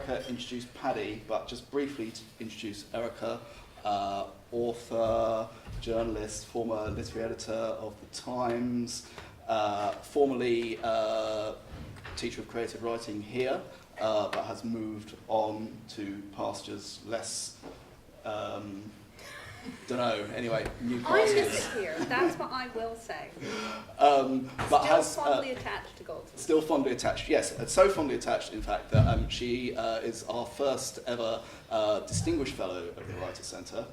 Erica introduce Paddy, but just briefly to introduce Erica, author, journalist, former literary editor of The Times, formerly teacher of creative writing here, but has moved on to pastures less, don't know, anyway, new I pastures. miss it here, that's what I will say. But Still has, fondly attached to Goldsmith. Still fondly attached, yes. So fondly attached, in fact, that she is our first ever Distinguished Fellow of the Writers' Centre.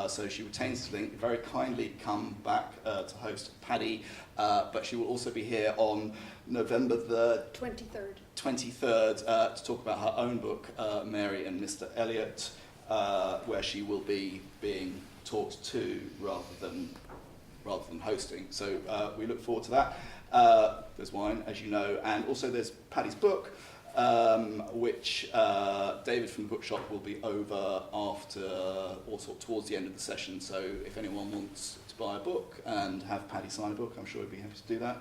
So she retains this link, very kindly come back to host Paddy, but she will also be here on November the 23rd to talk about her own book, Mary and Mr. Elliot, where she will be being talked to rather than hosting. So we look forward to that. There's wine, as you know, and also there's Paddy's book, which David from the bookshop will be over after, also towards the end of the session. So if anyone wants to buy a book and have Paddy sign a book, I'm sure he'd be happy to do that.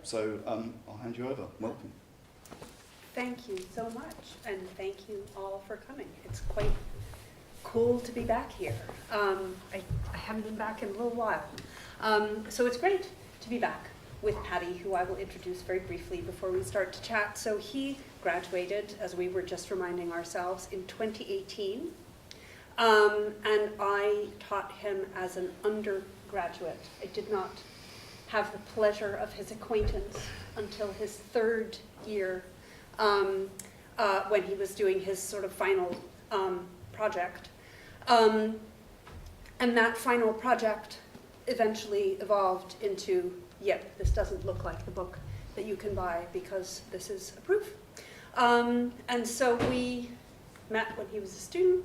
So I'll hand you over. Welcome. Thank you so much, and thank you all for coming. It's quite cool to be back here. I haven't been back in a little while. So it's great to be back with Paddy, who I will introduce very briefly before we start to chat. So he graduated, as we were just reminding ourselves, in 2018. And I taught him as an undergraduate. I did not have the pleasure of his acquaintance until his third year, when he was doing his sort of final project. And that final project eventually evolved into, yep, this doesn't look like the book that you can buy because this is a proof. And so we met when he was a student.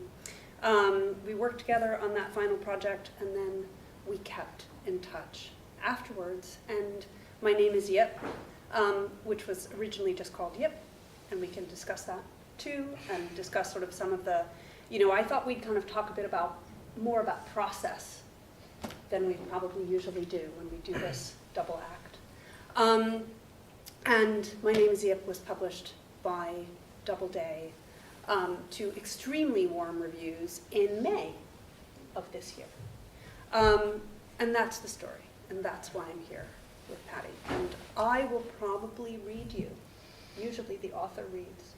We worked together on that final project, and then we kept in touch afterwards. And my name is Yip, which was originally just called Yip, and we can discuss that too, and discuss sort of some of the, I thought we'd kind of talk a bit more about process than we probably usually do when we do this double act. And My Name is Yip was published by Doubleday to extremely warm reviews in May of this year. And that's the story, and that's why I'm here with Paddy. And I will probably read you. Usually the author reads.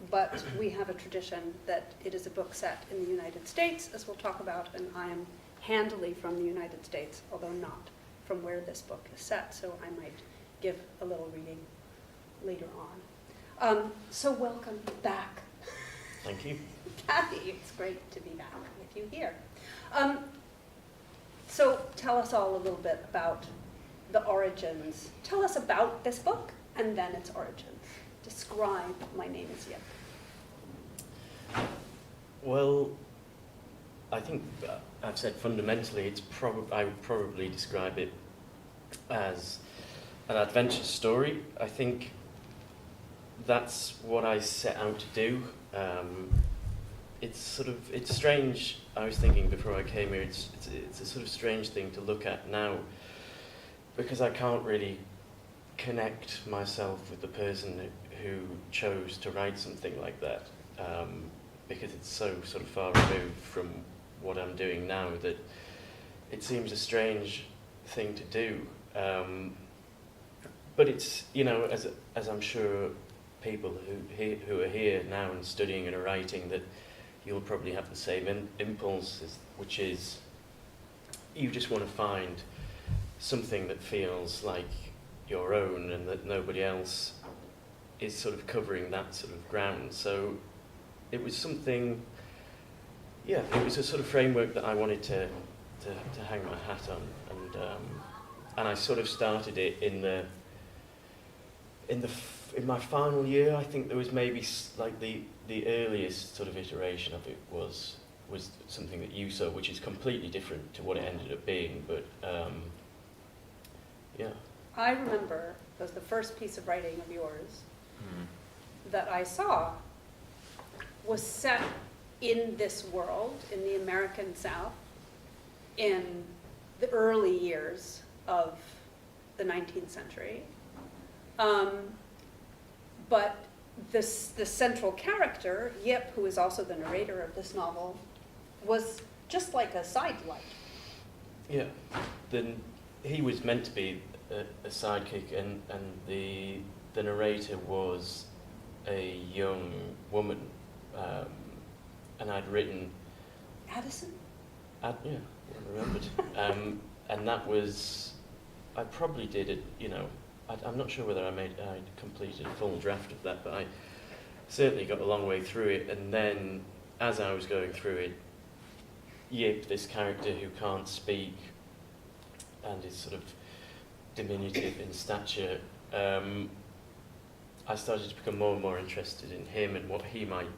But we have a tradition that it is a book set in the United States, as we'll talk about, and I am handily from the United States, although not from where this book is set, so I might give a little reading later on. So welcome back. Thank you. Paddy, it's great to be back with you here. So tell us all a little bit about the origins. Tell us about this book and then its origins. Describe My Name is Yip. Well, I think I've said fundamentally I would probably describe it as an adventure story. I think that's what I set out to do. It's strange. I was thinking before I came here, it's a sort of strange thing to look at now, because I can't really connect myself with the person who chose to write something like that, because it's so sort of far removed from what I'm doing now that it seems a strange thing to do. But it's, as I'm sure people who are here now and studying and are writing, that you'll probably have the same impulse, which is you just want to find something that feels like your own and that nobody else is sort of covering that sort of ground. So it was something, it was a sort of framework that I wanted to hang my hat on, and I sort of started it in my final year. I think there was maybe like the earliest sort of iteration of it was something that you saw, which is completely different to what it ended up being, but I remember it was the first piece of writing of yours that I saw was set in this world, in the American South, in the early years of the 19th century. But the central character, Yip, who is also the narrator of this novel, was just like a sidelight. Yeah, then he was meant to be a sidekick, and the narrator was a young woman, and I'd written. Addison? Yeah, I remembered. And that was, I probably did it. You know, I'm not sure whether I completed a full draft of that, but I certainly got a long way through it. And then, as I was going through it, Yip, this character who can't speak and is sort of diminutive in stature, I started to become more and more interested in him and what he might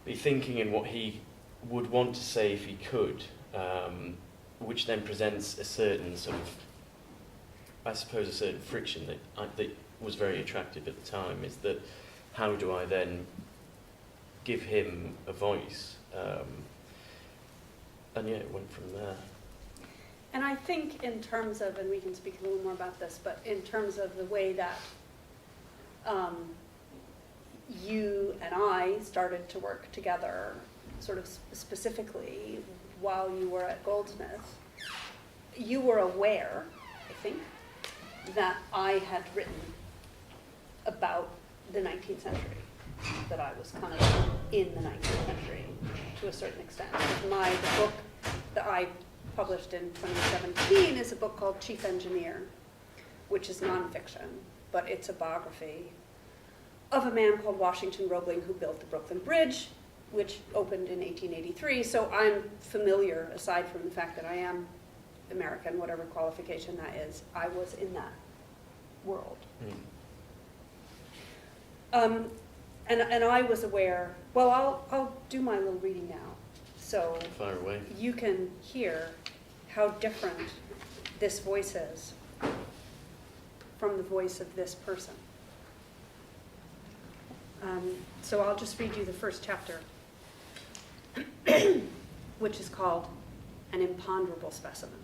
be thinking and what he would want to say if he could, which then presents a certain sort of, I suppose, a certain friction that was very attractive at the time, is that how do I then give him a voice? And yeah, it went from there. And I think in terms of, and we can speak a little more about this, but in terms of the way that you and I started to work together, sort of specifically while you were at Goldsmith, you were aware, I think, that I had written about the 19th century, that I was kind of in the 19th century to a certain extent. The book that I published in 2017 is a book called Chief Engineer, which is nonfiction, but it's a biography of a man called Washington Roebling who built the Brooklyn Bridge, which opened in 1883. So I'm familiar, aside from the fact that I am American, whatever qualification that is, I was in that world. And I was aware, well, I'll do my little reading now. So Far away. you can hear how different this voice is from the voice of this person. So I'll just read you the first chapter, which is called An Imponderable Specimen.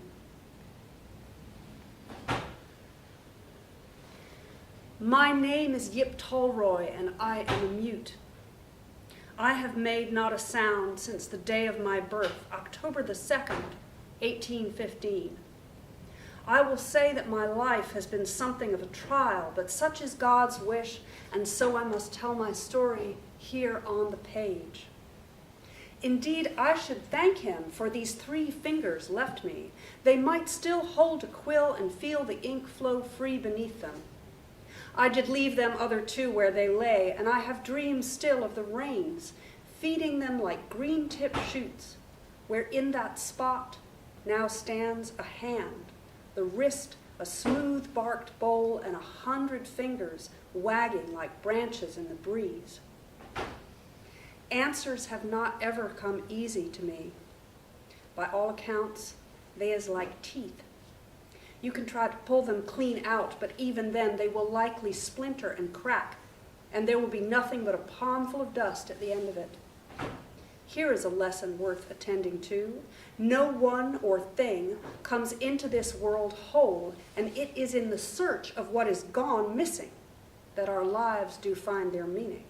My name is Yip Tolroy, and I am a mute. I have made not a sound since the day of my birth, October the 2nd, 1815. I will say that my life has been something of a trial, but such is God's wish, and so I must tell my story here on the page. Indeed, I should thank him for these 3 fingers left me. They might still hold a quill and feel the ink flow free beneath them. I did leave them other 2 where they lay, and I have dreams still of the rains, feeding them like green-tipped shoots, where in that spot now stands a hand, the wrist a smooth-barked bowl, and 100 fingers wagging like branches in the breeze. Answers have not ever come easy to me. By all accounts, they is like teeth. You can try to pull them clean out, but even then they will likely splinter and crack, and there will be nothing but a palmful of dust at the end of it. Here is a lesson worth attending to. No one or thing comes into this world whole, and it is in the search of what is gone missing that our lives do find their meaning.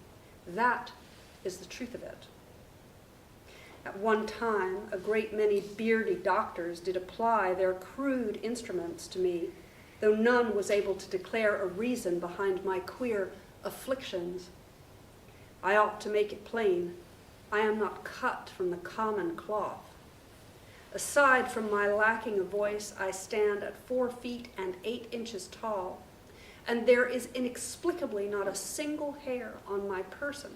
That is the truth of it. At one time, a great many beardy doctors did apply their crude instruments to me, though none was able to declare a reason behind my queer afflictions. I ought to make it plain, I am not cut from the common cloth. Aside from my lacking a voice, I stand at 4 feet and 8 inches tall, and there is inexplicably not a single hair on my person.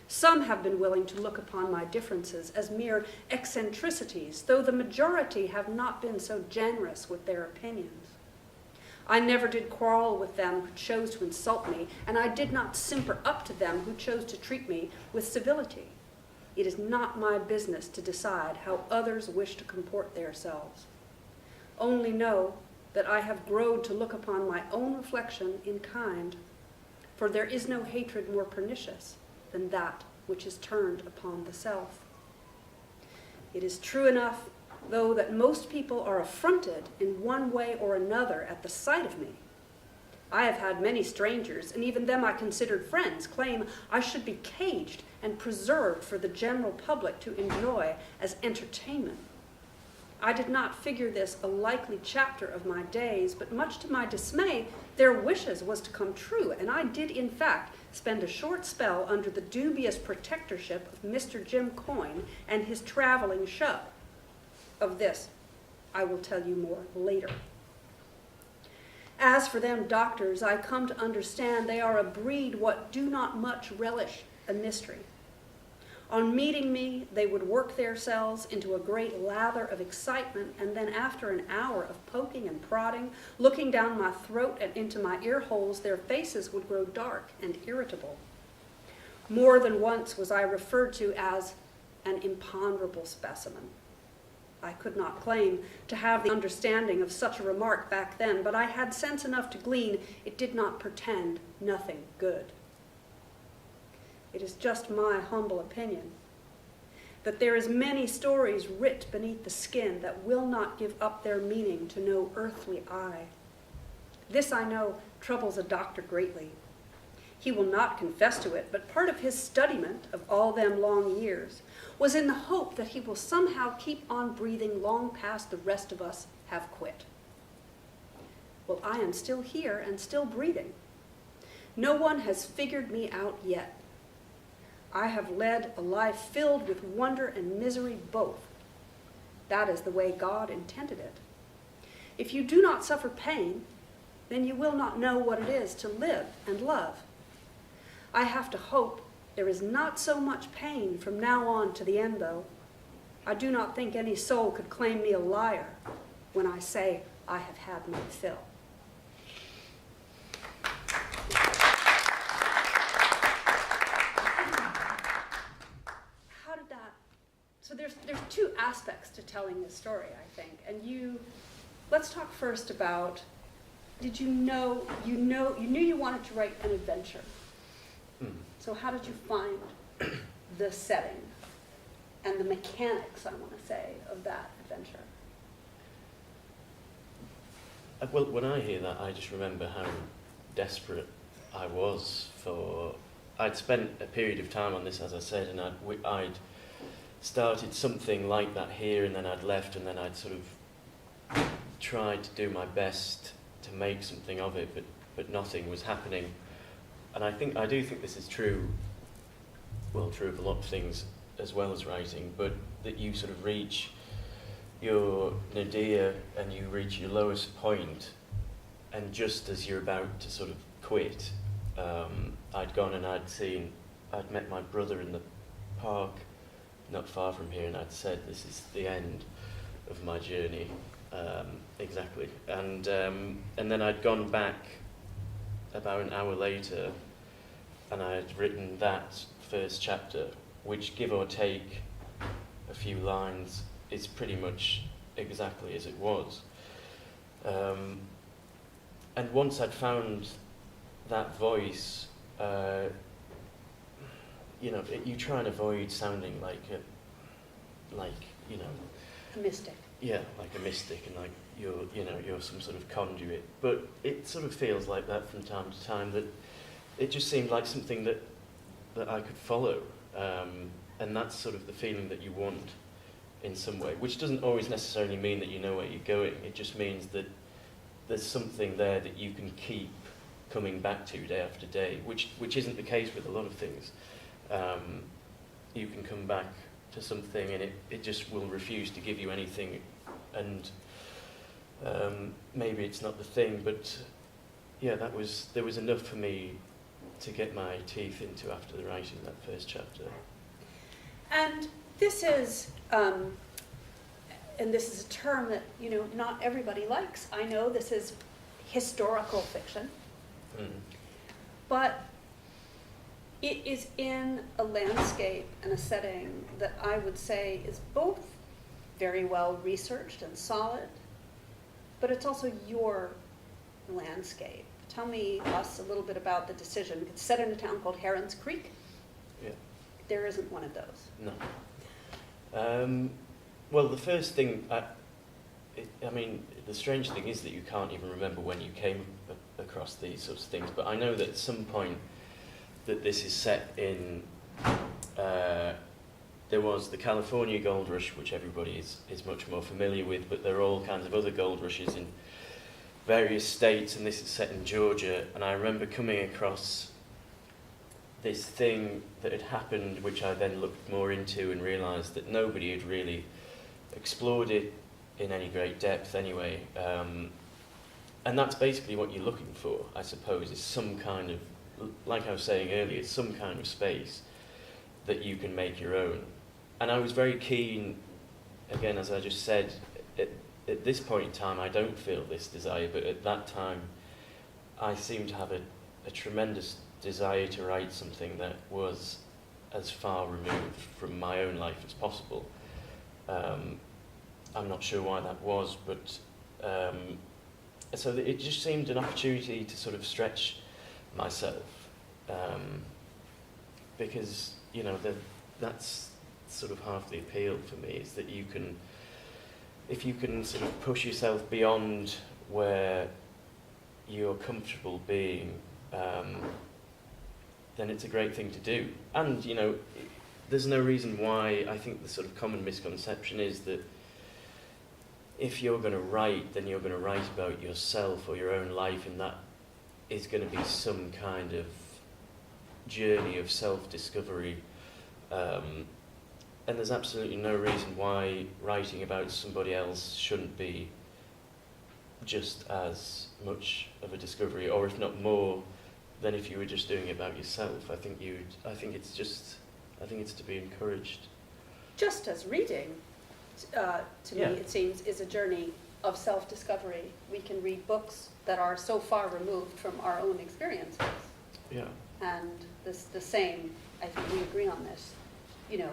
Some have been willing to look upon my differences as mere eccentricities, though the majority have not been so generous with their opinions. I never did quarrel with them who chose to insult me, and I did not simper up to them who chose to treat me with civility. It is not my business to decide how others wish to comport themselves. Only know that I have growed to look upon my own reflection in kind, for there is no hatred more pernicious than that which is turned upon the self. It is true enough, though, that most people are affronted in one way or another at the sight of me, I have had many strangers, and even them I considered friends, claim I should be caged and preserved for the general public to enjoy as entertainment. I did not figure this a likely chapter of my days, but much to my dismay, their wishes was to come true, and I did in fact spend a short spell under the dubious protectorship of Mr. Jim Coyne and his traveling show. Of this, I will tell you more later. As for them doctors, I come to understand they are a breed what do not much relish a mystery. On meeting me, they would work themselves into a great lather of excitement, and then after an hour of poking and prodding, looking down my throat and into my ear holes, their faces would grow dark and irritable. More than once was I referred to as an imponderable specimen. I could not claim to have the understanding of such a remark back then, but I had sense enough to glean it did not portend nothing good. It is just my humble opinion that there is many stories writ beneath the skin that will not give up their meaning to no earthly eye. This, I know, troubles a doctor greatly. He will not confess to it, but part of his studiment of all them long years was in the hope that he will somehow keep on breathing long past the rest of us have quit. Well, I am still here and still breathing. No one has figured me out yet. I have led a life filled with wonder and misery both. That is the way God intended it. If you do not suffer pain, then you will not know what it is to live and love. I have to hope there is not so much pain from now on to the end, though. I do not think any soul could claim me a liar when I say I have had my fill. How did that? So there's two aspects to telling this story, I think. And let's talk first about, did you know you wanted to write an adventure? So how did you find the setting and the mechanics, I want to say, of that adventure? Well, when I hear that, I just remember how desperate I was for... I'd spent a period of time on this, as I said, and I'd started something like that here, and then I'd left, and then I'd sort of tried to do my best to make something of it, but nothing was happening. And I do think this is true, well, true of a lot of things as well as writing, but that you sort of reach your nadir and you reach your lowest point, and just as you're about to sort of quit, I'd gone and I'd met my brother in the park not far from here, and I'd said, this is the end of my journey, exactly. And then I'd gone back about an hour later, and I had written that first chapter, which, give or take a few lines, is pretty much exactly as it was. And once I'd found that voice, you try and avoid sounding like A mystic. Yeah, like a mystic, and like you're some sort of conduit. But it sort of feels like that from time to time, that it just seemed like something that I could follow. And that's sort of the feeling that you want in some way, which doesn't always necessarily mean that you know where you're going. It just means that there's something there that you can keep coming back to day after day, which isn't the case with a lot of things. You can come back to something and it just will refuse to give you anything, and maybe it's not the thing, but yeah, there was enough for me to get my teeth into after the writing of that first chapter. And this is a term that not everybody likes. I know this is historical fiction, but it is in a landscape and a setting that I would say is both very well researched and solid, but it's also your landscape. Tell us a little bit about the decision. It's set in a town called Herons Creek. Yeah. There isn't one of those. No. Well, the first thing, the strange thing is that you can't even remember when you came across these sorts of things, but I know that at some point that this is set in, there was the California gold rush, which everybody is much more familiar with, but there are all kinds of other gold rushes in various states, and this is set in Georgia. And I remember coming across this thing that had happened, which I then looked more into and realised that nobody had really explored it in any great depth anyway. And that's basically what you're looking for, I suppose, is some kind of, like I was saying earlier, some kind of space that you can make your own. And I was very keen, again, as I just said, at this point in time, I don't feel this desire, but at that time, I seemed to have a tremendous desire to write something that was as far removed from my own life as possible. I'm not sure why that was, but so it just seemed an opportunity to sort of stretch myself, because, you know, that's sort of half the appeal for me, is that you can, if you can sort of push yourself beyond where you're comfortable being, then it's a great thing to do. And, you know, there's no reason why. I think the sort of common misconception is that if you're going to write, then you're going to write about yourself or your own life, and that is going to be some kind of journey of self-discovery. And there's absolutely no reason why writing about somebody else shouldn't be just as much of a discovery, or if not more, than if you were just doing it about yourself. I think it's to be encouraged. Just as reading, to me, it seems, is a journey of self-discovery. We can read books that are so far removed from our own experiences. Yeah. And the same, I think we agree on this, you know,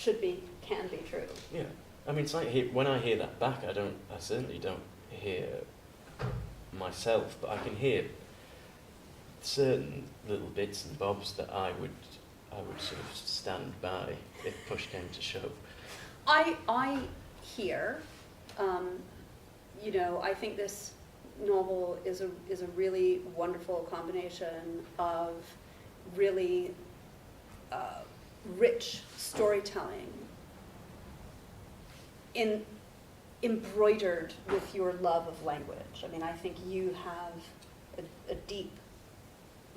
can be true. Yeah. I mean, it's like when I hear that back, I certainly don't hear myself, but I can hear certain little bits and bobs that I would sort of stand by if push came to shove. I hear, you know, I think this novel is a really wonderful combination of really rich storytelling embroidered with your love of language. I mean, I think you have a deep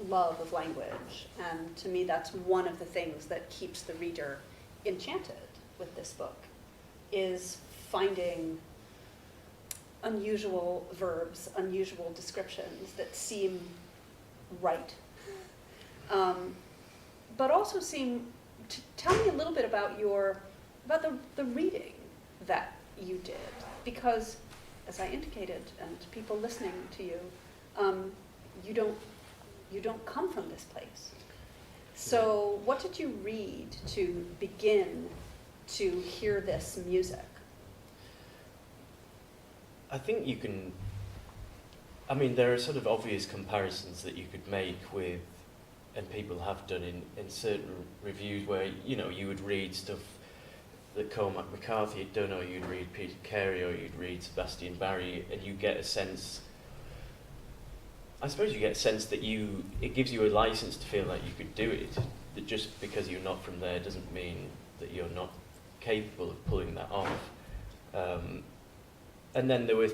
love of language, and to me that's one of the things that keeps the reader enchanted with this book, is finding unusual verbs, unusual descriptions that seem right, but also seem to tell me a little bit about the reading that you did, because as I indicated, and to people listening to you, you don't come from this place. So what did you read to begin to hear this music? I think you can, I mean, there are sort of obvious comparisons that you could make with, and people have done in certain reviews, where, you know, you would read stuff that Cormac McCarthy had done, or you'd read Peter Carey, or you'd read Sebastian Barry, and you get a sense, I suppose you get a sense that it gives you a license to feel like you could do it, that just because you're not from there doesn't mean that you're not capable of pulling that off. And then there was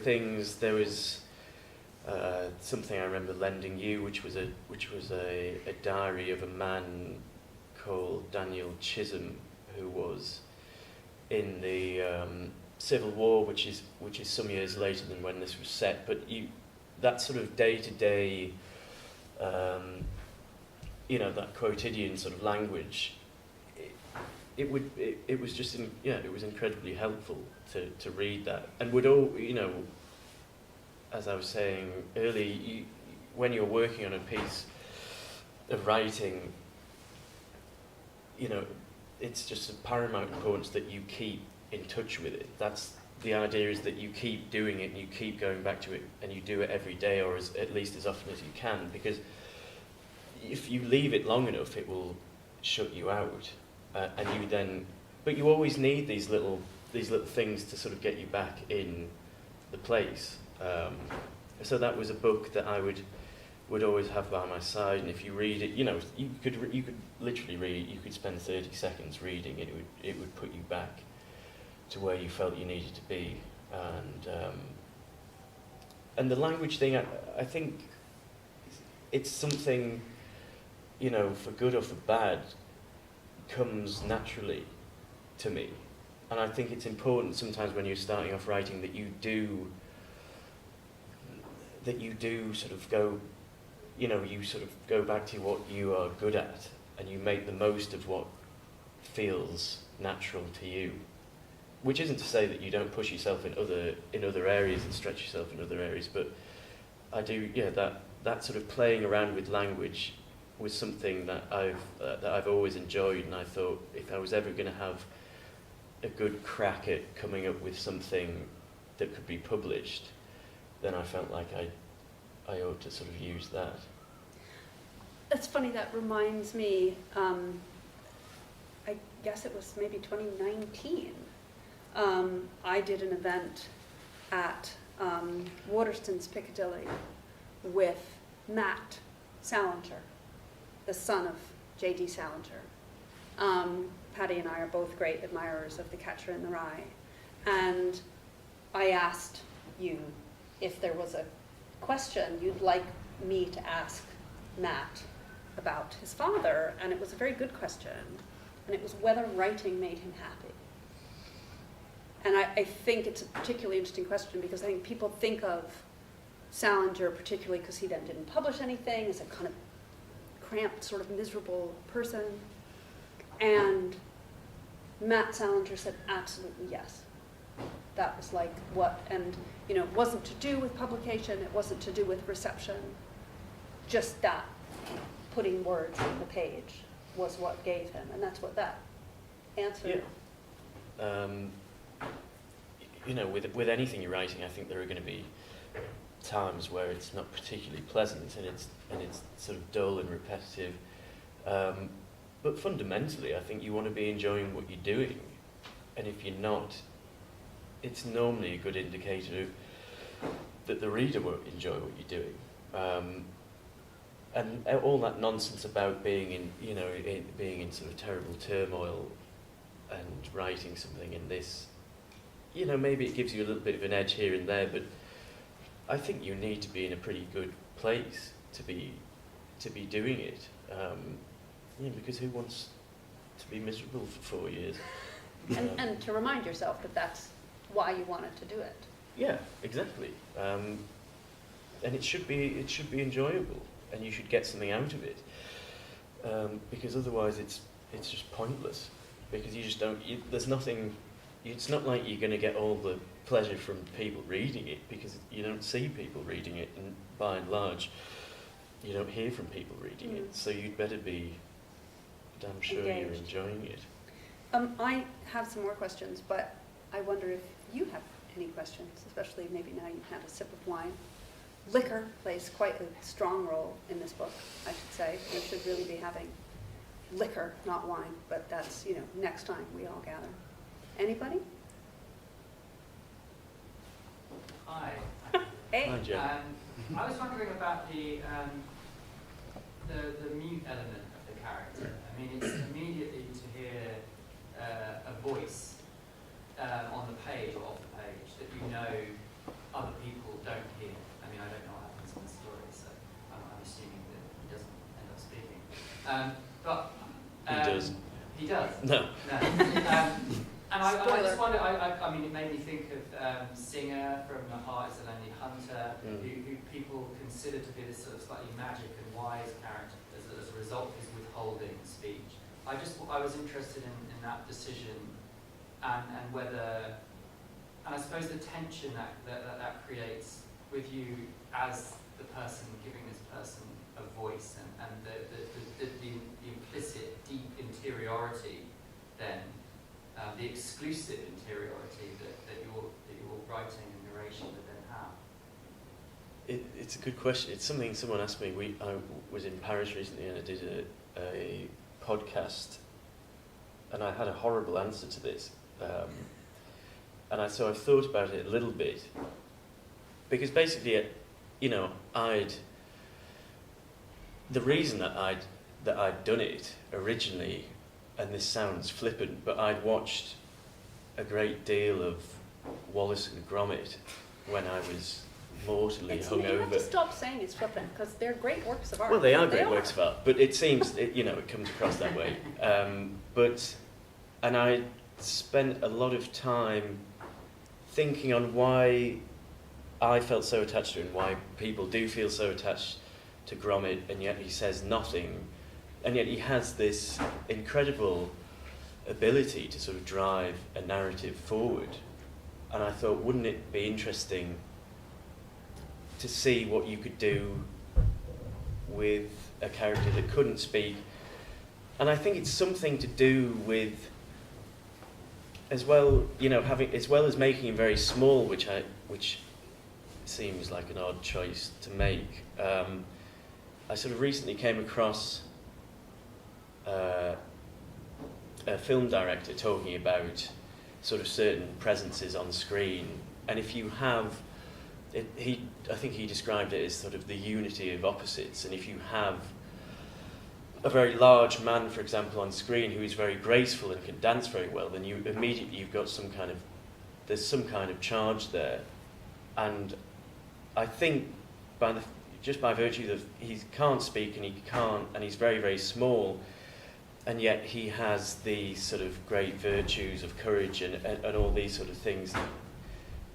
something I remember lending you, which was a diary of a man called Daniel Chisholm, who was in the Civil War, which is some years later than when this was set. But that sort of day-to-day, you know, that quotidian sort of language, it was just it was incredibly helpful to read that, and would all, you know, as I was saying earlier, when you're working on a piece of writing, you know, it's just of paramount importance that you keep in touch with it. That's the idea, is that you keep doing it and you keep going back to it, and you do it every day, or at least as often as you can, because if you leave it long enough, it will shut you out, but you always need these little things to sort of get you back in the place. So that was a book that I would always have by my side, and if you read it, you know, you could literally read. You could spend 30 seconds reading it. It would put you back to where you felt you needed to be, and the language thing. I think it's something, you know, for good or for bad, comes naturally to me, and I think it's important sometimes when you're starting off writing that you do sort of go. You know, you sort of go back to what you are good at, and you make the most of what feels natural to you. Which isn't to say that you don't push yourself in other areas and stretch yourself in other areas, but I do. Yeah, that sort of playing around with language was something that I've always enjoyed, and I thought if I was ever going to have a good crack at coming up with something that could be published, then I felt like I ought to sort of use that. That's funny, that reminds me, I guess it was maybe 2019. I did an event at Waterston's Piccadilly with Matt Salinger, the son of J.D. Salinger. Paddy and I are both great admirers of The Catcher in the Rye. And I asked you if there was a question you'd like me to ask Matt about his father, and it was a very good question, and it was whether writing made him happy. And I think it's a particularly interesting question because I think people think of Salinger, particularly because he then didn't publish anything, as a kind of cramped, sort of miserable person. And Matt Salinger said absolutely yes. That was like what, and you know, it wasn't to do with publication, it wasn't to do with reception, just that putting words on the page was what gave him, and that's what that answer. Yeah. You know, with anything you're writing, I think there are going to be times where it's not particularly pleasant and it's sort of dull and repetitive. But fundamentally, I think you want to be enjoying what you're doing, and if you're not, it's normally a good indicator that the reader won't enjoy what you're doing. And all that nonsense about being in sort of terrible turmoil and writing something in this, you know, maybe it gives you a little bit of an edge here and there, but I think you need to be in a pretty good place to be doing it. Because who wants to be miserable for 4 years? And to remind yourself that that's why you wanted to do it. Yeah, exactly. And it should be enjoyable, and you should get something out of it. Because otherwise, it's just pointless. Because you just don't. There's nothing. It's not like you're going to get all the pleasure from people reading it, because you don't see people reading it, and by and large, you don't hear from people reading it. So you'd better be damn sure Engaged. You're enjoying it. I have some more questions, but I wonder if you have any questions, especially maybe now you've had a sip of wine. Liquor plays quite a strong role in this book, I should say. We should really be having liquor, not wine, but that's, you know, next time we all gather. Anybody? Hi. Hey. Hi, Joe. I was wondering about the mute element of the character. I mean, it's immediately to hear a voice on the page or off the page that you know other people don't hear. I mean, I don't know what happens in the story, so I'm assuming that he doesn't end up speaking. He does. He does? No. And I just wonder, I mean, it made me think of Singer from The Heart is a Lonely Hunter, who people consider to be this sort of slightly magic and wise character as a result of his withholding speech. I was interested in that decision and whether, and I suppose the tension that creates with you as the person giving this person a voice and the implicit deep interiority then, the exclusive interiority that your writing and narration would then have. It's a good question. It's something someone asked me. I was in Paris recently and I did a podcast, and I had a horrible answer to this. So I've thought about it a little bit, because basically you know, the reason that I'd done it originally, and this sounds flippant, but I'd watched a great deal of Wallace and Gromit when I was mortally You have to hungover. stop saying it's flippant, because they're great works of art. Well, they are great works of art, but it seems, you know, it comes across that way. And I spent a lot of time thinking on why I felt so attached to him, why people do feel so attached to Gromit, and yet he says nothing, and yet he has this incredible ability to sort of drive a narrative forward. And I thought, wouldn't it be interesting to see what you could do with a character that couldn't speak? And I think it's something to do with, as well, you know, as well as making him very small, which seems like an odd choice to make. I sort of recently came across a film director talking about sort of certain presences on screen, and if you have it, I think he described it as sort of the unity of opposites, and if you have a very large man, for example, on screen who is very graceful and can dance very well, then you immediately you've got there's some kind of charge there. And I think just by virtue of he can't speak and he's very, very small, and yet he has these sort of great virtues of courage and all these sort of things.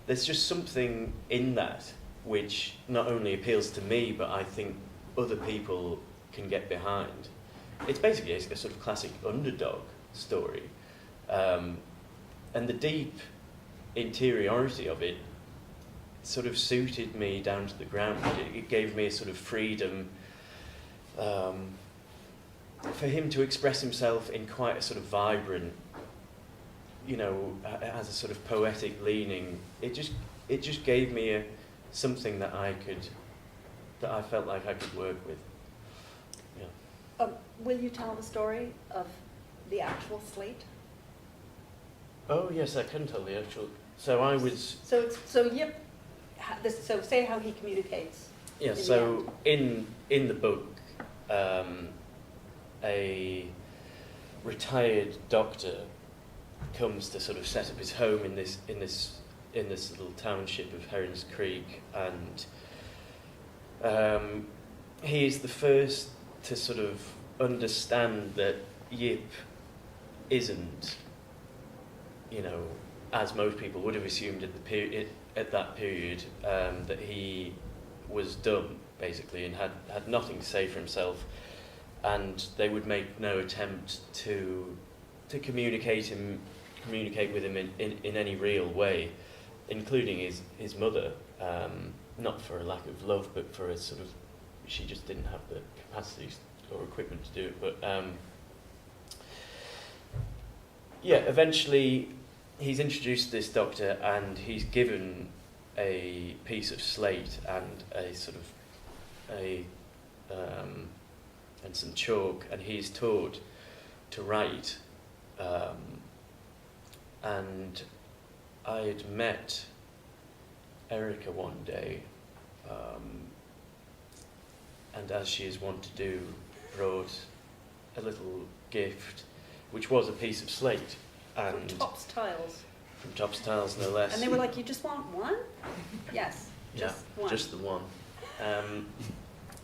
There's just something in that which not only appeals to me, but I think other people can get behind. It's basically a sort of classic underdog story. And the deep interiority of it sort of suited me down to the ground. It gave me a sort of freedom for him to express himself in quite a sort of vibrant, you know, has a sort of poetic leaning. It just gave me something that I felt like I could work with. Yeah. Will you tell the story of the actual slate? Oh yes, I can tell the actual. So I was. So say how he communicates. Yeah. So in the book, a retired doctor comes to sort of set up his home in this little township of Herons Creek, and he is the first to sort of understand that Yip isn't, you know, as most people would have assumed at that period, that he was dumb basically and had nothing to say for himself, and they would make no attempt to communicate with him in any real way, including his mother, not for a lack of love, but for a sort of, she just didn't have the capacity or equipment to do it. But eventually he's introduced to this doctor, and he's given a piece of slate and a sort of and some chalk, and he's taught to write. And I had met Erica one day, and as she is wont to do, brought a little gift, which was a piece of slate. And From Topps Tiles. From Topps Tiles, no less. And they were like, you just want one? Yes, just one. Just the one.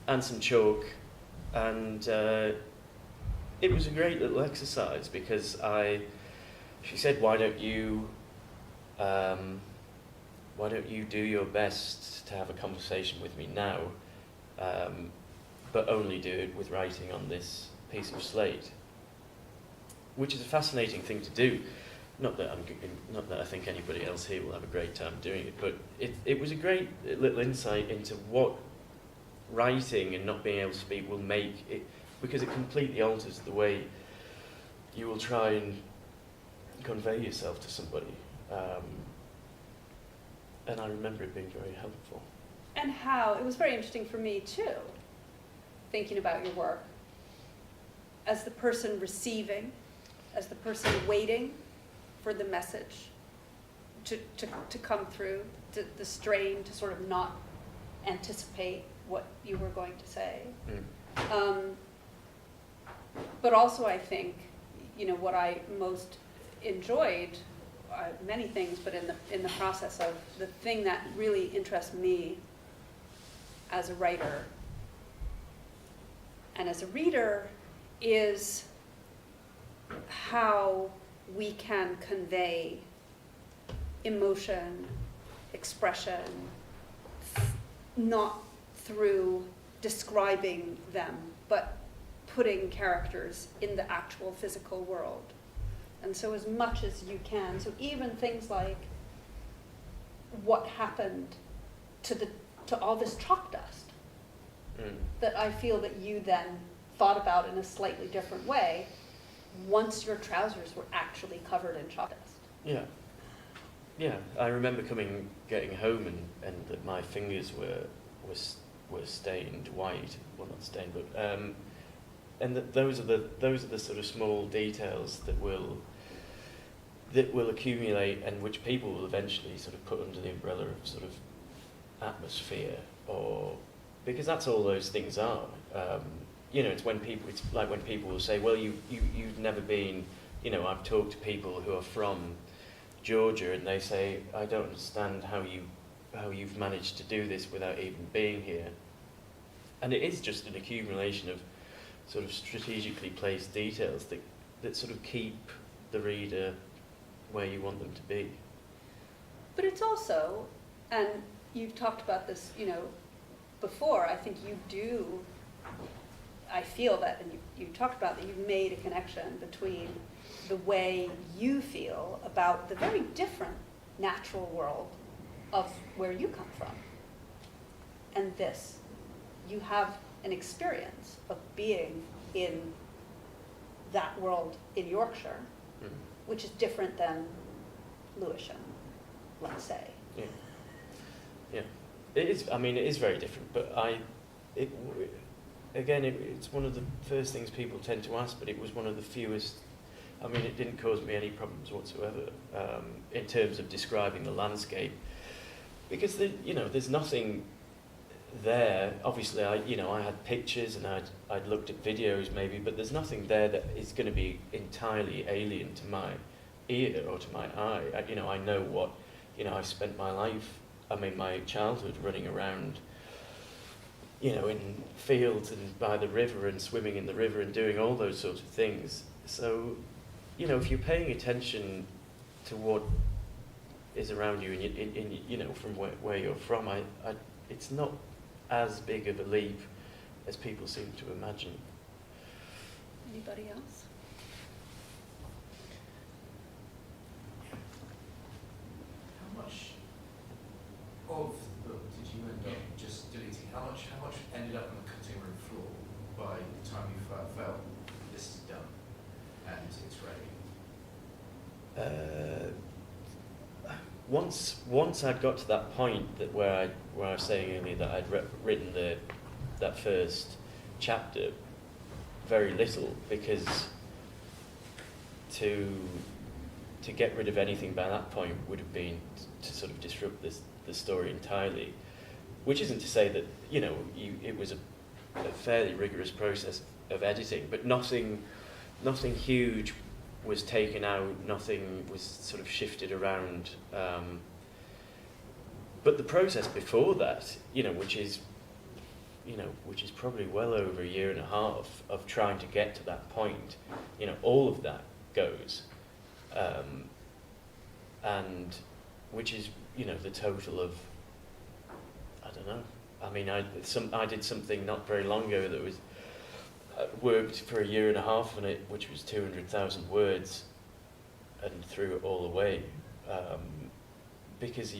And some chalk. And it was a great little exercise, because she said, why don't you do your best to have a conversation with me now, but only do it with writing on this piece of slate, which is a fascinating thing to do. Not that I think anybody else here will have a great time doing it, but it was a great little insight into what writing and not being able to speak will make it, because it completely alters the way you will try and convey yourself to somebody. And I remember it being very helpful. And how, it was very interesting for me too, thinking about your work, as the person receiving, as the person waiting for the message to come through, the strain to sort of not anticipate what you were going to say. Mm. But also I think, what I most enjoyed, many things, but in the process of the thing that really interests me as a writer and as a reader is how we can convey emotion, expression, not through describing them, but putting characters in the actual physical world. And so as much as you can, so even things like what happened to all this chalk dust, that I feel that you then thought about in a slightly different way once your trousers were actually covered in chalk dust. Yeah. Yeah, I remember getting home and that my fingers were stained white. Well, not stained, but and that those are the sort of small details that will accumulate, and which people will eventually sort of put under the umbrella of sort of atmosphere, or because that's all those things are. It's like when people will say, well, you've never been, I've talked to people who are from Georgia, and they say, I don't understand how you've managed to do this without even being here. And it is just an accumulation of sort of strategically placed details that sort of keep the reader where you want them to be. But it's also, and you've talked about this, before, I think I feel that, and you talked about that you've made a connection between the way you feel about the very different natural world of where you come from and this. You have an experience of being in that world in Yorkshire, which is different than Lewisham, let's say. Yeah. Yeah. It is. I mean, it is very different. But it's one of the first things people tend to ask. But it was one of the fewest. I mean, it didn't cause me any problems whatsoever in terms of describing the landscape, because there's nothing there. Obviously, I had pictures and I'd looked at videos maybe, but there's nothing there that is going to be entirely alien to my ear or to my eye. I know what, I've spent my childhood running around, in fields and by the river and swimming in the river and doing all those sorts of things. So, if you're paying attention to what is around you and from where you're from, it's not as big of a leap as people seem to imagine. Anybody else? How much of the book did you end up just deleting? How much ended up on the cutting room floor by the time you felt this is done and it's ready? Once I'd got to that point where I was saying earlier that I'd written that first chapter, very little, because to get rid of anything by that point would have been to sort of disrupt the story entirely. Which isn't to say that it was a fairly rigorous process of editing, but nothing huge was taken out, nothing was sort of shifted around. But the process before that, which is probably well over a year and a half of trying to get to that point, all of that goes, and which is the total of, I don't know. I mean, I did something not very long ago that was. Worked for a year and a half on it, which was 200,000 words, and threw it all away, because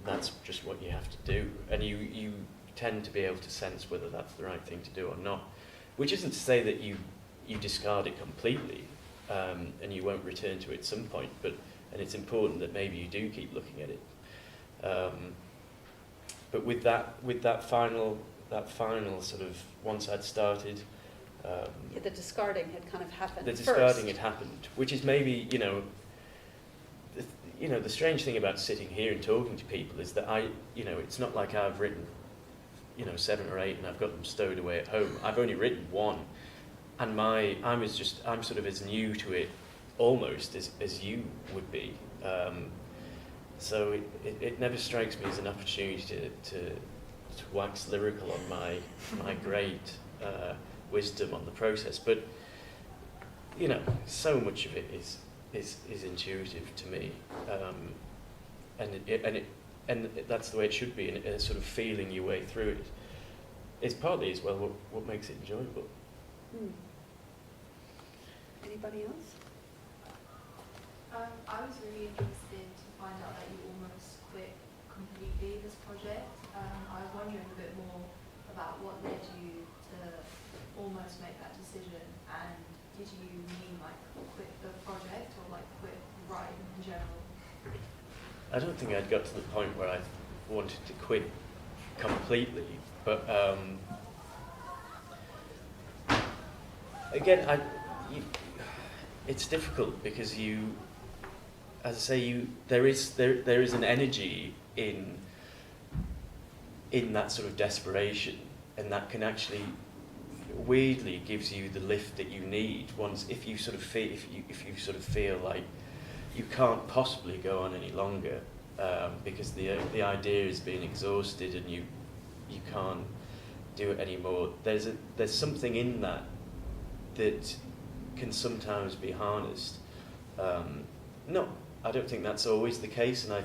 that's just what you have to do, and you tend to be able to sense whether that's the right thing to do or not, which isn't to say that you discard it completely, and you won't return to it at some point, and it's important that maybe you do keep looking at it, but with that final sort of, once I'd started, The discarding had kind of happened the first. discarding had happened, which is maybe you know, the strange thing about sitting here and talking to people is that it's not like I've written, 7 or 8 and I've got them stowed away at home. I've only written 1, and I'm sort of as new to it almost as you would be. So it never strikes me as an opportunity to wax lyrical on my great wisdom on the process, but so much of it is intuitive to me, and that's the way it should be, and sort of feeling your way through it is partly as well what makes it enjoyable. Anybody else? I was really interested to find out that you almost quit completely this project. I was wondering a bit more about what led you to almost make that decision, and did you mean like quit the project or like quit writing in general? I don't think I'd got to the point where I wanted to quit completely, but again, it's difficult because as I say, there is an energy in that sort of desperation, and that can actually weirdly gives you the lift that you need if you sort of feel like you can't possibly go on any longer, because the idea is being exhausted and you can't do it anymore. There's something in that can sometimes be harnessed. No, I don't think that's always the case, and I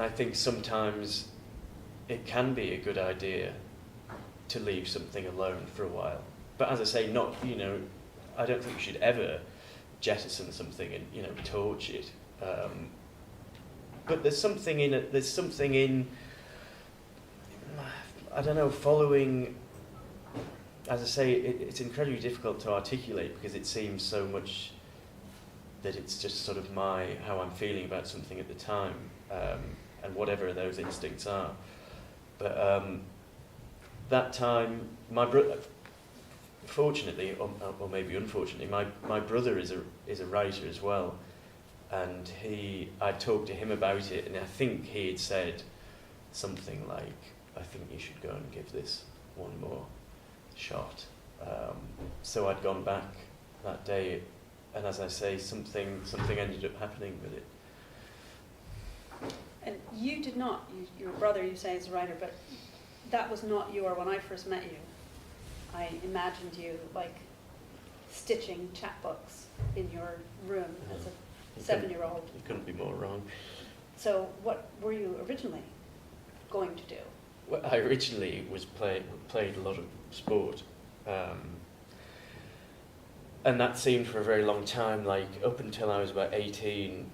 think sometimes it can be a good idea to leave something alone for a while. But as I say, I don't think you should ever jettison something and torch it. But there's something in it. There's something in, I don't know, following. As I say, it's incredibly difficult to articulate because it seems so much that it's just sort of how I'm feeling about something at the time, and whatever those instincts are. But that time, my brother, fortunately, or maybe unfortunately, my brother is a writer as well, and I talked to him about it, and I think he had said something like, "I think you should go and give this one more shot." So I'd gone back that day, and as I say, something ended up happening with it. And you did not, your brother, you say, is a writer, but that was not when I first met you. I imagined you like stitching chapbooks in your room as a 7-year-old. You couldn't be more wrong. So what were you originally going to do? Well, I originally played a lot of sport, and that seemed for a very long time, like up until I was about 18,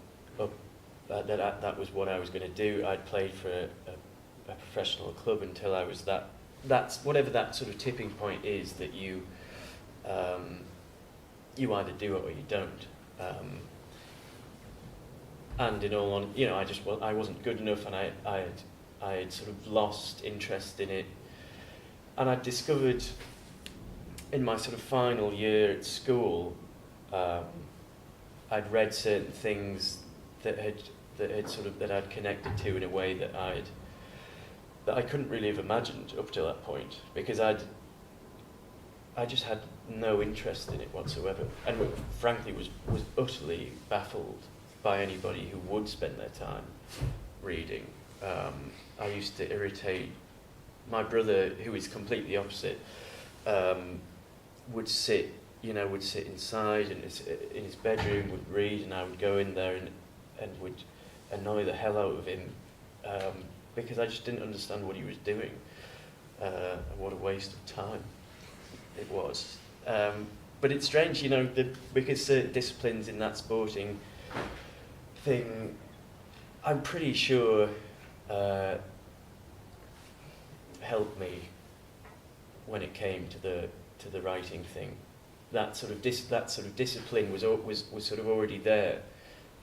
that was what I was going to do. I'd played for a professional club until I was that's whatever that sort of tipping point is that you either do it or you don't. And in all honesty, I wasn't good enough, and I had sort of lost interest in it, and I discovered in my sort of final year at school, I'd read certain things that I'd connected to in a way that I couldn't really have imagined up till that point, because I just had no interest in it whatsoever, and frankly was utterly baffled by anybody who would spend their time reading. I used to irritate my brother, who is completely opposite. Would sit inside in his bedroom, would read, and I would go in there and would annoy the hell out of him, because I just didn't understand what he was doing, and what a waste of time it was. But it's strange, because certain disciplines in that sporting thing, I'm pretty sure helped me when it came to the writing thing. That sort of discipline was sort of already there,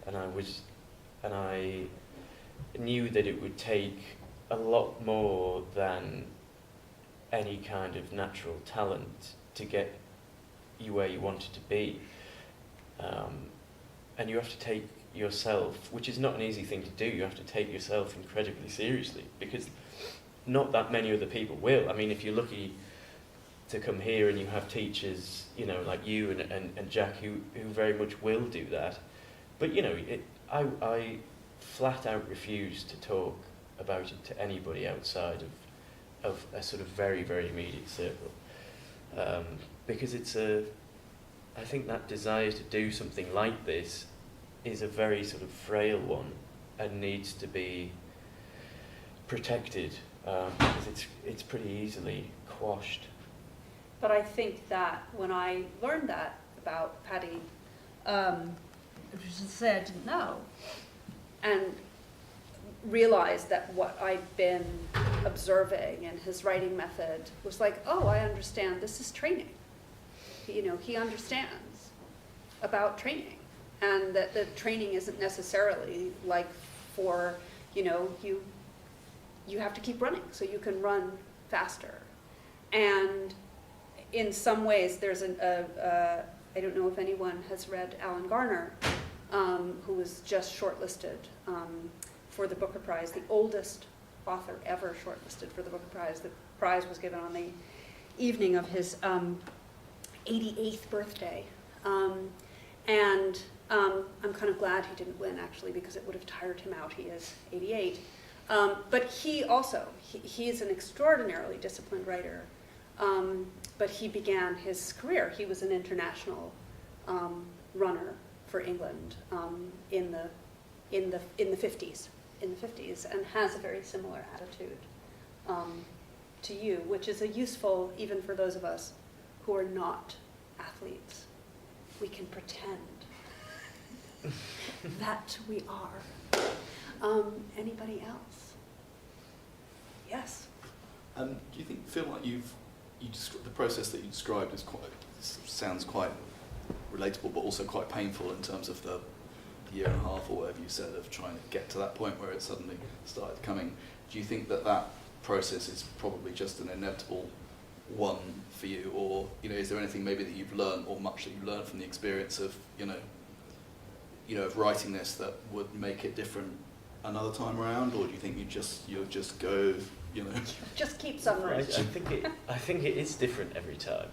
and I knew that it would take a lot more than any kind of natural talent to get you where you wanted to be. And you have to take yourself, which is not an easy thing to do, you have to take yourself incredibly seriously, because not that many other people will. I mean, if you're lucky to come here and you have teachers, you know, like you and Jack, who very much will do that. But, you know, I flat out refuse to talk about it to anybody outside of a sort of very, very immediate circle. Because I think that desire to do something like this is a very sort of frail one and needs to be protected, because it's pretty easily quashed. But I think that when I learned that about Paddy, which is to say I didn't know, and realized that what I'd been observing in his writing method was like, oh, I understand, this is training. You know, he understands about training, and that the training isn't necessarily like for, you know, you have to keep running so you can run faster. And in some ways, there's I don't know if anyone has read Alan Garner, who was just shortlisted for the Booker Prize, the oldest author ever shortlisted for the Booker Prize. The prize was given on the evening of his 88th birthday. And I'm kind of glad he didn't win, actually, because it would have tired him out. He is 88. But he also, he is an extraordinarily disciplined writer. But he began his career. He was an international runner for England in the 50s, and has a very similar attitude to you, which is a useful, even for those of us who are not athletes. We can pretend that we are. Anybody else? Yes. Do you feel like the process that you described sounds quite relatable, but also quite painful in terms of the year and a half or whatever you said of trying to get to that point where it suddenly started coming? Do you think that process is probably just an inevitable one for you, or is there anything maybe that you've learned, or much that you learned from the experience of of writing this that would make it different another time around, or do you think you'll just go just keep suffering? I think it is different every time,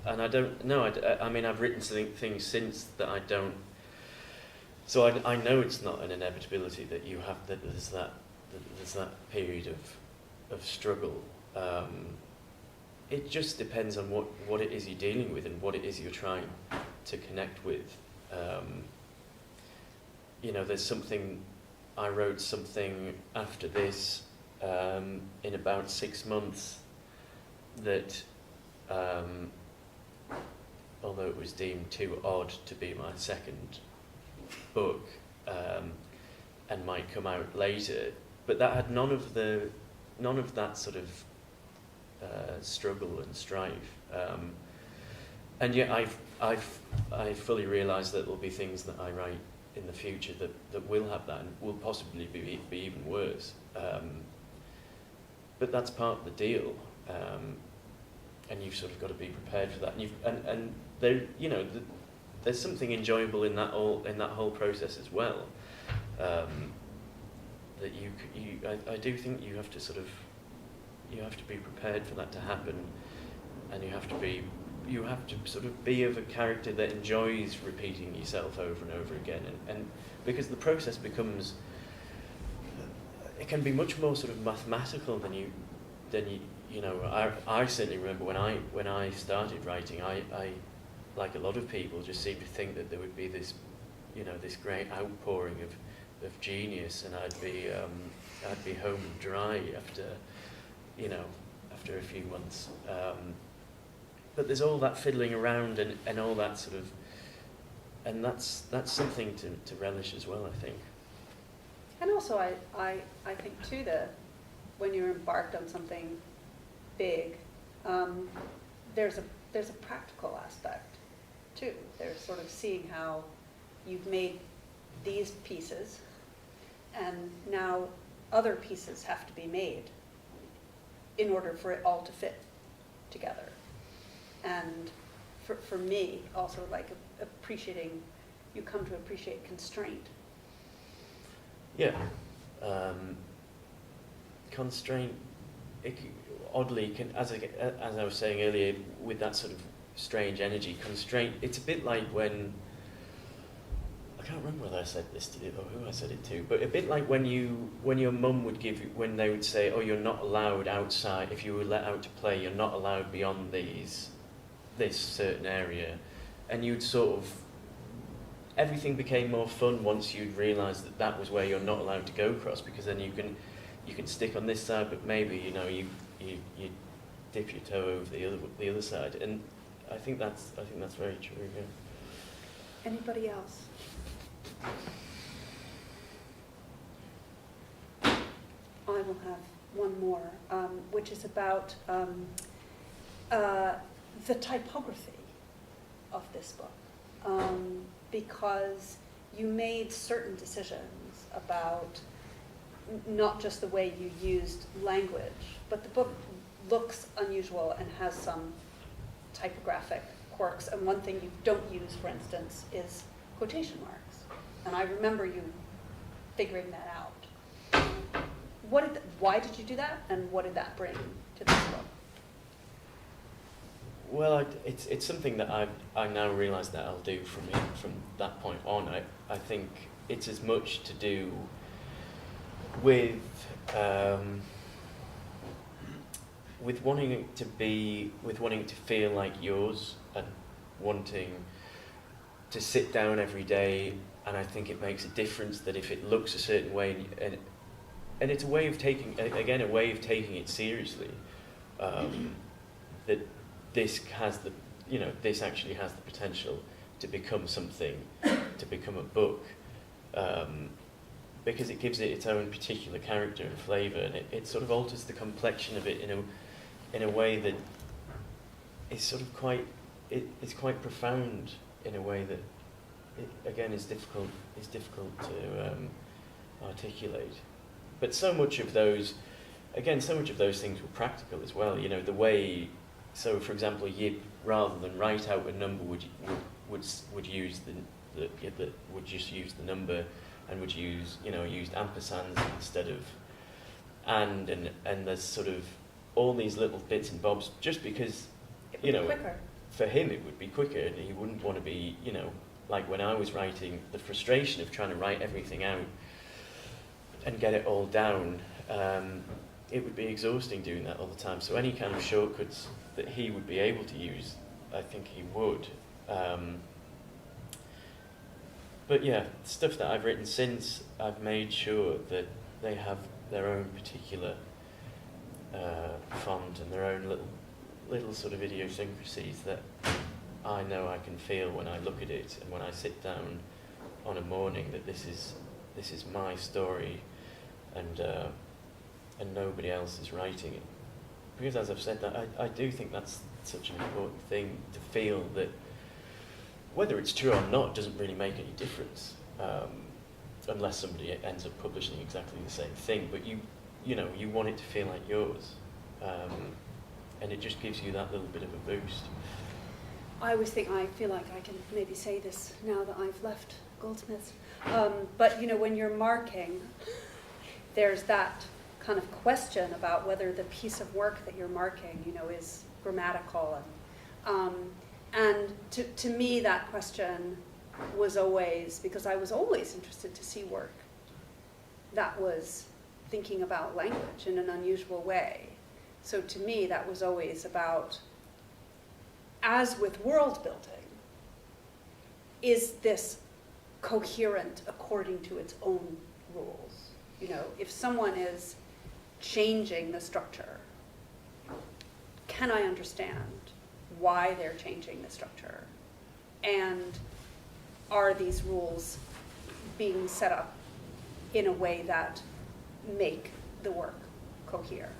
and I don't know. I mean, I've written things since that I don't. So I know it's not an inevitability that you have that there's that period of struggle. It just depends on what it is you're dealing with and what it is you're trying to connect with. There's something. I wrote something after this in about 6 months that, although it was deemed too odd to be my second book and might come out later, but that had none of that sort of struggle and strife. And yet I fully realise that there will be things that I write in the future that will have that and will possibly be even worse. But that's part of the deal, and you've sort of got to be prepared for that. And there, there's something enjoyable in that whole process as well. That I do think you have to be prepared for that to happen, and you have to sort of be of a character that enjoys repeating yourself over and over again, and because the process becomes, it can be much more sort of mathematical than you I certainly remember when I started writing, I like a lot of people just seemed to think that there would be this this great outpouring of genius, and I'd be home and dry after a few months. But there's all that fiddling around and all that sort of, and that's something to relish as well, I think. And also, I think too that when you're embarked on something big, there's a practical aspect too. There's sort of seeing how you've made these pieces, and now other pieces have to be made in order for it all to fit together. And for me, also like appreciating, you come to appreciate constraint. Yeah. Constraint, oddly, as I was saying earlier, with that sort of strange energy, constraint, it's a bit like when, I can't remember whether I said this to you or who I said it to, but a bit like when your mum would give you, when they would say, oh, you're not allowed outside, if you were let out to play, you're not allowed beyond this certain area, and you'd sort of, everything became more fun once you'd realised that that was where you're not allowed to go across, because then you can stick on this side, but maybe you dip your toe over the other side, and I think that's very true. Yeah. Anybody else? I will have one more, which is about the typography of this book, because you made certain decisions about not just the way you used language, but the book looks unusual and has some typographic quirks, and one thing you don't use, for instance, is quotation marks. And I remember you figuring that out. Why did you do that, and what did that bring to this book? Well, it's something that I now realise that I'll do from that point on. I think it's as much to do with wanting it to feel like yours, and wanting to sit down every day. And I think it makes a difference that if it looks a certain way, and it's a way of taking it seriously. That this actually has the potential to become something, to become a book, because it gives it its own particular character and flavour, and it sort of alters the complexion of it in a way that is sort of it's quite profound, in a way that again is difficult to articulate. But so much of those things were practical as well. You know, the way. So, for example, Yip, rather than write out a number, would use would just use the number, and would used ampersands instead of and there's sort of all these little bits and bobs, just because Quicker. For him it would be quicker, and he wouldn't want to be like when I was writing, the frustration of trying to write everything out and get it all down. It would be exhausting doing that all the time. So any kind of shortcuts that he would be able to use, I think he would. But yeah, stuff that I've written since, I've made sure that they have their own particular font and their own little sort of idiosyncrasies that I know I can feel when I look at it, and when I sit down on a morning, that this is my story, and nobody else is writing it. Because as I've said, that I do think that's such an important thing, to feel that whether it's true or not doesn't really make any difference, unless somebody ends up publishing exactly the same thing. But you want it to feel like yours, and it just gives you that little bit of a boost. I feel like I can maybe say this now that I've left Goldsmiths, but when you're marking, there's that kind of question about whether the piece of work that you're marking, is grammatical, and to me that question was always, because I was always interested to see work that was thinking about language in an unusual way. So to me that was always about, as with world building, is this coherent according to its own rules? If someone is changing the structure, can I understand why they're changing the structure? And are these rules being set up in a way that make the work cohere?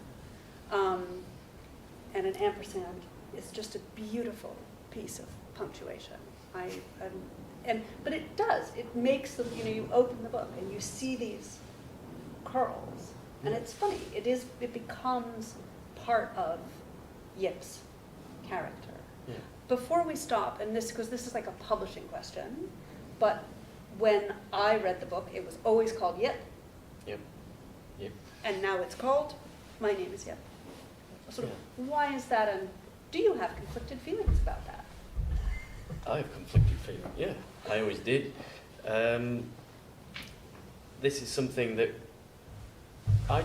And an ampersand is just a beautiful piece of punctuation. But it makes them, you open the book and you see these curls, and it's funny, it becomes part of Yip's character. Yeah. before we stop, and because this is like a publishing question, but when I read the book, it was always called Yip. Yep. Yep. And now it's called My Name is Yip. Sort of, why is that, and do you have conflicted feelings about that? I have conflicted feelings. Yeah, I always did. This is something that I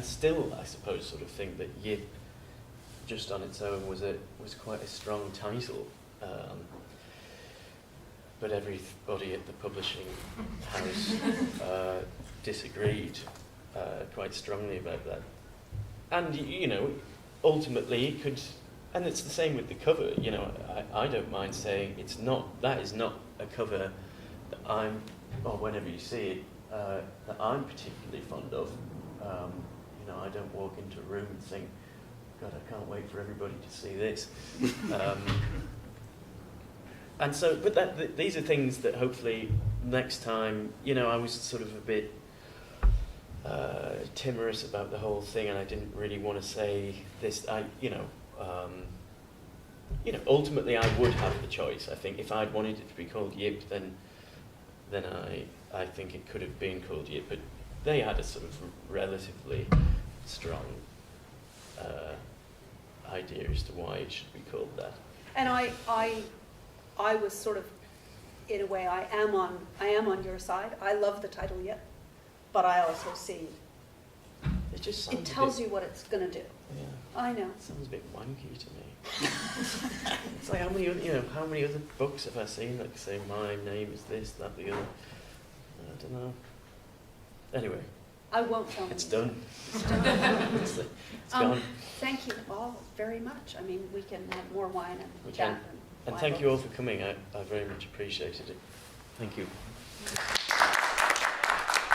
still, I suppose, sort of think that Yip, just on its own, was quite a strong title. But everybody at the publishing house disagreed quite strongly about that. And, you know, ultimately it could, and it's the same with the cover, you know, I don't mind saying that is not a cover that or whenever you see it, that I'm particularly fond of. You know, I don't walk into a room and think, God, I can't wait for everybody to see this. And so, but these are things that hopefully next time, you know, I was sort of a bit timorous about the whole thing, and I didn't really want to say this. Ultimately I would have the choice. I think if I'd wanted it to be called Yip, then I think it could have been called Yip, but they had a sort of relatively strong idea as to why it should be called that. And I was sort of, in a way, I am on your side. I love the title Yip, but I also see it tells you what it's going to do. Yeah. I know. It sounds a bit wanky to me. It's like how many other books have I seen that say my name is this, that, the other? I don't know. Anyway. I won't tell It's you. done. It's done. It's gone. Thank you all very much. I mean, we can have more wine and We chat. can. And thank you all for coming. I very much appreciated it. Thank you.